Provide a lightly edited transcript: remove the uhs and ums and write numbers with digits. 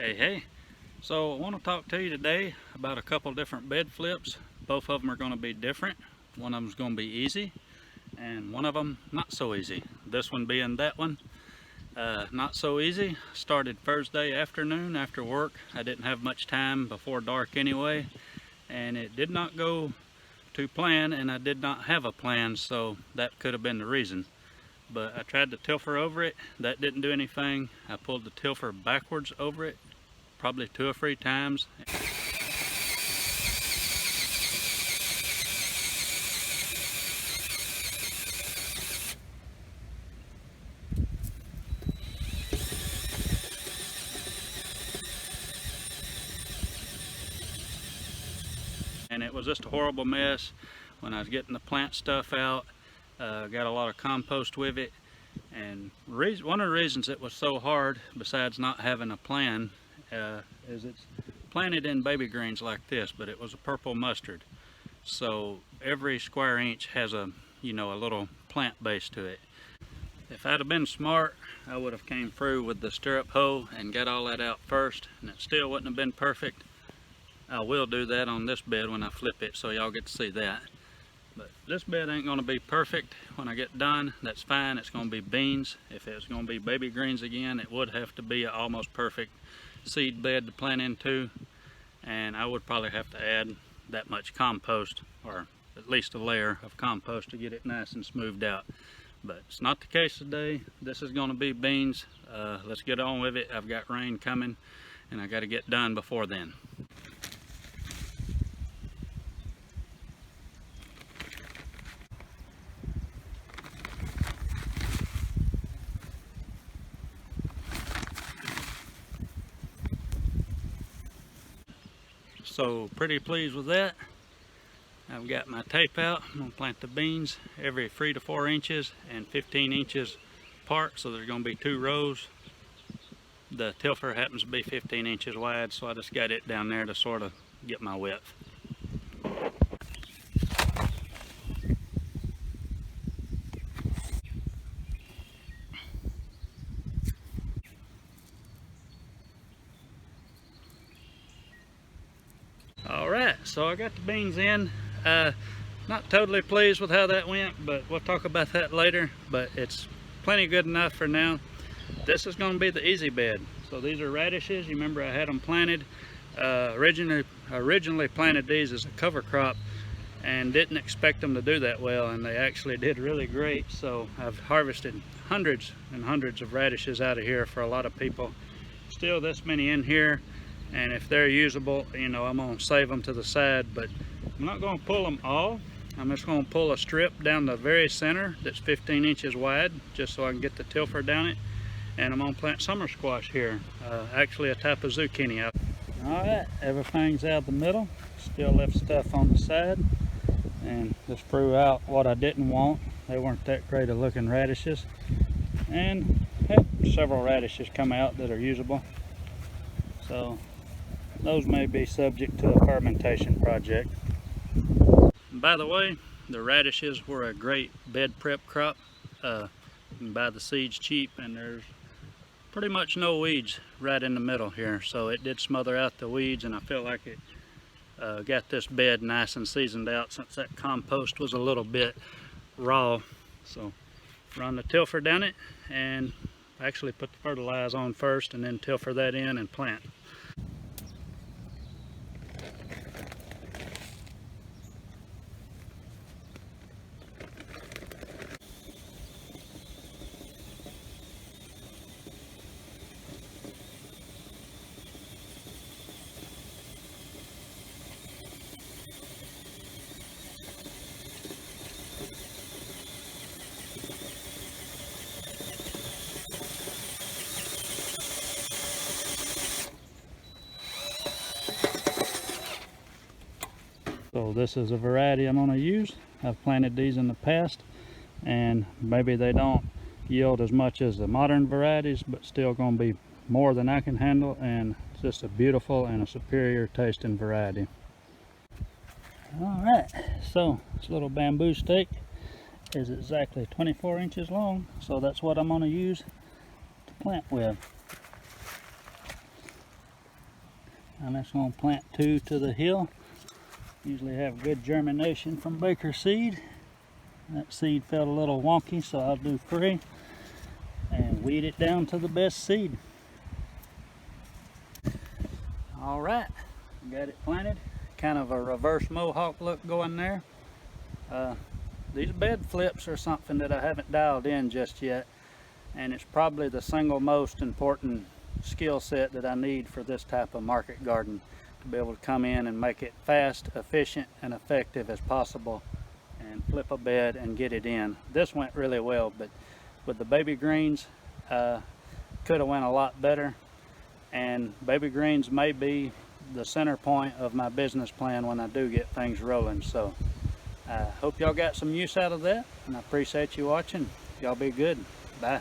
Hey, so I want to talk to you today about a couple different bed flips. Both of them are going to be different. One of them is going to be easy and one of them not so easy. This one being that one, not so easy. Started Thursday afternoon after work. I didn't have much time before dark anyway, and it did not go to plan, and I did not have a plan, so that could have been the reason. But I tried to tilfer over it. That didn't do anything. I pulled the tilfer backwards over it probably 2 or 3 times. And it was just a horrible mess when I was getting the plant stuff out. Got a lot of compost with it, and one of the reasons it was so hard, besides not having a plan, is it's planted in baby greens like this, but it was a purple mustard, so every square inch has a little plant base to it. If I'd have been smart, I would have came through with the stirrup hoe and got all that out first, and it still wouldn't have been perfect. I will do that on this bed when I flip it, so y'all get to see that. But this bed ain't going to be perfect when I get done. That's fine. It's going to be beans. If it was going to be baby greens again, it would have to be an almost perfect seed bed to plant into, and I would probably have to add that much compost, or at least a layer of compost, to get it nice and smoothed out. But it's not the case today. This is going to be beans. Let's get on with it. I've got rain coming, and I got to get done before then. So pretty pleased with that. I've got my tape out. I'm going to plant the beans every 3 to 4 inches and 15 inches apart, so there's going to be 2 rows. The tilfer happens to be 15 inches wide, so I just got it down there to sort of get my width. Alright, so I got the beans in. Not totally pleased with how that went, but we'll talk about that later. But it's plenty good enough for now. This is going to be the easy bed. So these are radishes. You remember I had them planted. Originally planted these as a cover crop and didn't expect them to do that well, and they actually did really great. So I've harvested hundreds and hundreds of radishes out of here for a lot of people. Still this many in here. And if they're usable, I'm going to save them to the side, but I'm not going to pull them all. I'm just going to pull a strip down the very center that's 15 inches wide, just so I can get the tilfer down it. And I'm going to plant summer squash here, actually a type of zucchini. Alright, everything's out the middle. Still left stuff on the side, and just threw out what I didn't want. They weren't that great of looking radishes, and had several radishes come out that are usable. So those may be subject to a fermentation project. By the way, the radishes were a great bed prep crop. You can buy the seeds cheap, and there's pretty much no weeds right in the middle here. So it did smother out the weeds, and I feel like it got this bed nice and seasoned out, since that compost was a little bit raw. So run the tilfer down it, and actually put the fertilizer on first, and then tilfer that in and plant. So this is a variety I'm going to use. I've planted these in the past, and maybe they don't yield as much as the modern varieties, but still going to be more than I can handle, and it's just a beautiful and a superior tasting variety. Alright, so this little bamboo stake is exactly 24 inches long, so that's what I'm going to use to plant with. I'm just going to plant 2 to the hill. Usually have good germination from Baker seed. That seed felt a little wonky, so I'll do 3 and weed it down to the best seed. All right, got it planted. Kind of a reverse mohawk look going there. These bed flips are something that I haven't dialed in just yet, and it's probably the single most important skill set that I need for this type of market garden, to be able to come in and make it fast, efficient, and effective as possible, and flip a bed and get it in. This went really well, but with the baby greens, could have went a lot better. And baby greens may be the center point of my business plan when I do get things rolling. So I hope y'all got some use out of that, and I appreciate you watching. Y'all be good. Bye.